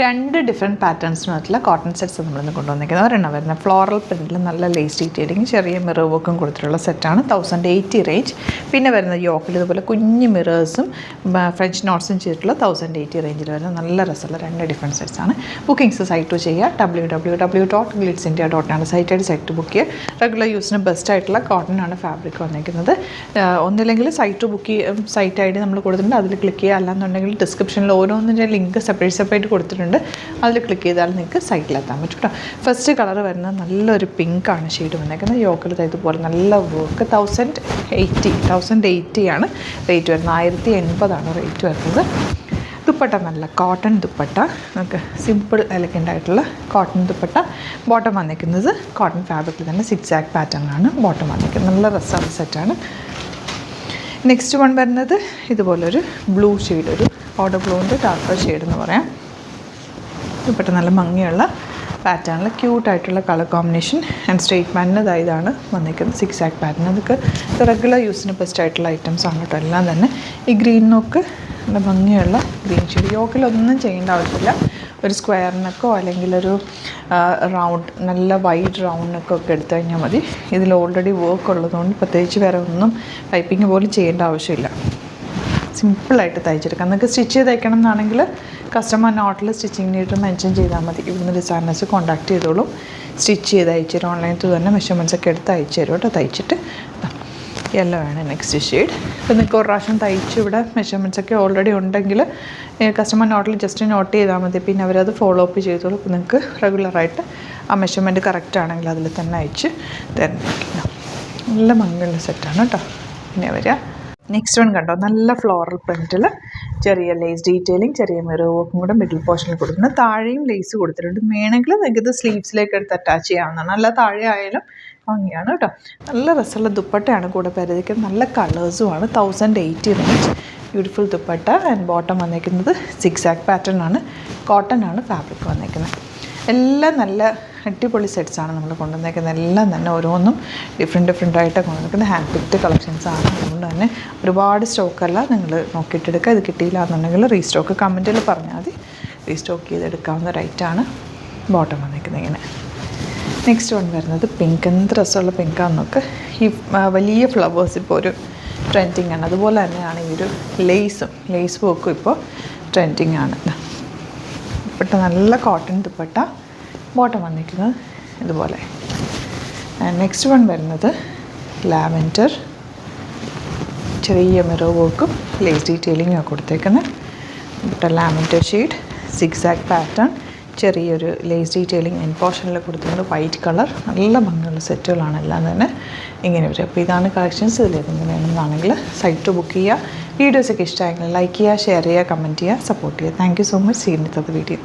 2 different പാറ്റേൺസിനകത്തുള്ള cotton sets നമ്മളിന്ന് കൊണ്ടുവന്നിരിക്കുന്നത്. ഒരെണ്ണം വരുന്ന ഫ്ലോറൽ പ്രിൻറ്റിൽ നല്ല ലേസ് ഡീറ്റെയിലിംഗ് ചെറിയ മിറർ വർക്കും കൊടുത്തിട്ടുള്ള സെറ്റാണ് 1080 റേഞ്ച്. പിന്നെ വരുന്ന യോക്കിൽ ഇതുപോലെ കുഞ്ഞ് മിറേഴ്സും ഫ്രഞ്ച് നോട്ട്സും ചെയ്തിട്ടുള്ള 1080 റേഞ്ചിൽ വരുന്ന നല്ല രസമുള്ള 2 ഡിഫറെൻറ്റ് സെറ്റ്സാണ്. ബുക്കിംഗ്സ് സൈറ്റ് ചെയ്യുക www.glitzindia.com സൈറ്റായിട്ട് സൈറ്റ് ബുക്ക് ചെയ്യുക. റെഗുലർ യൂസിന് ബെസ്റ്റ് ആയിട്ടുള്ള കോട്ടൺ ആണ് ഫാബ്രിക് വന്നിരിക്കുന്നത്. ഒന്നില്ലെങ്കിൽ സൈറ്റ് ബുക്ക് ചെയ്യുക, സൈറ്റ് ഐ ഡി നമ്മൾ കൊടുത്തിട്ടുണ്ട്, അതിൽ ക്ലിക്ക് ചെയ്യുക. അല്ലാന്നുണ്ടെങ്കിൽ ഡിസ്ക്രിപ്ഷനിൽ ഓരോന്നിൻ്റെ ലിങ്ക് സെപ്പറേറ്റ് കൊടുത്തിട്ടുണ്ട്, അതിൽ ക്ലിക്ക് ചെയ്താൽ നിങ്ങൾക്ക് സൈറ്റിലെത്താൻ പറ്റും കേട്ടോ. ഫസ്റ്റ് കളർ വരുന്നത് നല്ലൊരു പിങ്കാണ് ഷെയ്ഡ് വന്നേക്കുന്നത്. യോക്കിൽ ഇതുപോലെ നല്ല വർക്ക് 1080 ആണ് റേറ്റ് വരുന്നത്. 1080 റേറ്റ് വരുന്നത്. ദുപ്പട്ട നല്ല കോട്ടൺ ദുപ്പട്ട, നമുക്ക് സിമ്പിൾ എലഗൻ്റ് ആയിട്ടുള്ള കോട്ടൺ ദുപ്പട്ട. ബോട്ടം വന്നിരിക്കുന്നത് കോട്ടൺ ഫാബ്രിക്കിൽ തന്നെ സിക്സാക് പാറ്റേണിലാണ് ബോട്ടം വന്നിരിക്കുന്നത്. നല്ല രസമുള്ള സെറ്റാണ്. നെക്സ്റ്റ് വൺ വരുന്നത് ഇതുപോലൊരു ബ്ലൂ ഷെയ്ഡ്, ഒരു പൗഡർ ബ്ലൂവിൻ്റെ ഡാർക്കർ ഷെയ്ഡ് എന്ന് പറയാം. ദുപ്പട്ട നല്ല ഭംഗിയുള്ള പാറ്റേണിൽ ക്യൂട്ടായിട്ടുള്ള കളർ കോമ്പിനേഷൻ ആൻഡ് സ്റ്റേറ്റ്മെൻറ്റിന് ഇതാണ് വന്നിരിക്കുന്നത്. Zigzag pattern. അതൊക്കെ റെഗുലർ യൂസിന് ബെസ്റ്റ് ആയിട്ടുള്ള ഐറ്റംസ് ആണ് കേട്ടോ എല്ലാം തന്നെ. ഈ ഗ്രീൻ നോക്ക് നല്ല ഭംഗിയുള്ള ഗ്രീൻ ഷെയ്ഡ്. യോക്കിലൊന്നും ചെയ്യേണ്ട ആവശ്യമില്ല. ഒരു സ്ക്വയർ നെക്കോ അല്ലെങ്കിൽ ഒരു റൗണ്ട് നല്ല വൈഡ് റൗണ്ട് നെക്കോ ഒക്കെ എടുത്തു കഴിഞ്ഞാൽ മതി. ഇതിൽ ഓൾറെഡി വർക്ക് ഉള്ളതുകൊണ്ട് പ്രത്യേകിച്ച് വേറെ ഒന്നും പൈപ്പിംഗ് പോലും ചെയ്യേണ്ട ആവശ്യമില്ല. സിമ്പിളായിട്ട് തയ്ച്ചെടുക്കാം. നിങ്ങൾക്ക് സ്റ്റിച്ച് ചെയ്ത് തയ്ക്കണം എന്നാണെങ്കിൽ കസ്റ്റമർ നോട്ടിൽ സ്റ്റിച്ചിങ് നീഡ് മെൻഷൻ ചെയ്താൽ മതി. ഇവിടുന്ന് ഡിസൈനേഴ്സ് കോൺടാക്ട് ചെയ്തോളും. സ്റ്റിച്ച് ചെയ്ത് അയച്ചു തരും. ഓൺലൈൻ ത്രൂ തന്നെ മെഷർമെൻറ്റ്സ് ഒക്കെ എടുത്ത് അയച്ചു തരും കേട്ടോ. തയ്ച്ചിട്ട് യെല്ലോ ആണ് നെക്സ്റ്റ് ഷെയ്ഡ്. ഇപ്പോൾ നിങ്ങൾക്ക് ഒരു പ്രാവശ്യം തയ്ച്ച് ഇവിടെ മെഷർമെൻറ്റ്സ് ഒക്കെ ഓൾറെഡി ഉണ്ടെങ്കിൽ കസ്റ്റമർ നോട്ടിൽ ജസ്റ്റ് നോട്ട് ചെയ്താൽ മതി. പിന്നെ അവരത് ഫോളോ അപ്പ് ചെയ്തോളും. ഇപ്പോൾ നിങ്ങൾക്ക് റെഗുലറായിട്ട് ആ മെഷർമെൻറ്റ് കറക്റ്റ് ആണെങ്കിൽ അതിൽ തന്നെ അയച്ച് തരുന്നില്ല. നല്ല ഭംഗിയുള്ള സെറ്റാണ് കേട്ടോ. പിന്നെ വരിക നെക്സ്റ്റ് വൺ കണ്ടോ, നല്ല ഫ്ലോറൽ പ്രിൻറ്റിൽ ചെറിയ ലേസ് ഡീറ്റെയിലിംഗ് ചെറിയ മിറർ വർക്കും കൂടെ മിഡിൽ പോർഷനിൽ കൊടുത്തിട്ടുണ്ട്. താഴെയും ലേസ് കൊടുത്തിട്ടുണ്ട്. വേണമെങ്കിൽ നിങ്ങൾക്ക് ഇത് സ്ലീവ്സിലേക്ക് എടുത്ത് അറ്റാച്ച് ചെയ്യാവുന്നതാണ്. അല്ല താഴെ ആയാലും ഭംഗിയാണ് കേട്ടോ. നല്ല രസമുള്ള ദുപ്പട്ടയാണ് കൂടെ പരിധിക്കുന്നത്. നല്ല കളേഴ്സുമാണ്. 1080 range beautiful dupatta. And bottom വന്നിരിക്കുന്നത് സിക്സാക് പാറ്റേൺ ആണ്. കോട്ടൺ ആണ് ഫാബ്രിക് വന്നിരിക്കുന്നത്. എല്ലാം നല്ല അടിപൊളി സെറ്റ്സാണ് നമ്മൾ കൊണ്ടുവന്നേക്കുന്നത്. എല്ലാം തന്നെ ഓരോന്നും ഡിഫറെൻ്റ് ആയിട്ടാണ് കൊണ്ടുവന്നിരിക്കുന്നത്. ഹാൻഡ് പിക്ഡ് കളക്ഷൻസ് ആണ്. അതുകൊണ്ട് തന്നെ ഒരുപാട് സ്റ്റോക്കല്ല, നിങ്ങൾ നോക്കിയിട്ടെടുക്കുക. ഇത് കിട്ടിയില്ല എന്നുണ്ടെങ്കിൽ റീസ്റ്റോക്ക് കമൻറ്റിൽ പറഞ്ഞാൽ മതി. റീസ്റ്റോക്ക് ചെയ്തെടുക്കാവുന്ന റേറ്റാണ്. ബോട്ടം വന്നിരിക്കുന്നത് ഇങ്ങനെ. നെക്സ്റ്റ് വൺ വരുന്നത് പിങ്ക്. എന്ത് രസമുള്ള പിങ്കാന്ന് നോക്ക്. ഈ വലിയ ഫ്ലവേഴ്സ് ഇപ്പോൾ ഒരു ട്രെൻഡിങ് ആണ്. അതുപോലെ തന്നെയാണ് ഈ ഒരു ലേസ് വർക്കും ഇപ്പോൾ ട്രെൻഡിങ് ആണ്. ദുപ്പട്ട നല്ല കോട്ടൺ ദുപ്പട്ട. ബോട്ടം വന്നിരിക്കുന്നത് ഇതുപോലെ. നെക്സ്റ്റ് വൺ വരുന്നത് ലാവൻഡർ. ചെറിയ മിറർ വർക്കും ലേസ് ഡീറ്റെയിലിംഗ് ഒക്കെ കൊടുത്തേക്കുന്നത്. Dupatta lavender shade zigzag pattern. ചെറിയൊരു ലേസ് ഡീറ്റെയിലിംഗ് എൻ പോർഷനിൽ കൊടുത്തിട്ടുണ്ട്. White colour. നല്ല ഭംഗിയുള്ള സെറ്റുകളാണ് എല്ലാം തന്നെ ഇങ്ങനെ വരും. അപ്പോൾ ഇതാണ് കളക്ഷൻസ്. ഇതിലേതെങ്കിലും വേണമെന്നാണെങ്കിൽ സൈറ്റ് ബുക്ക് ചെയ്യുക. വീഡിയോസൊക്കെ ഇഷ്ടമായെങ്കിൽ ലൈക്ക് ചെയ്യുക, ഷെയർ ചെയ്യുക, കമൻറ്റ് ചെയ്യുക, സപ്പോർട്ട് ചെയ്യുക. Thank you so much. See in the video.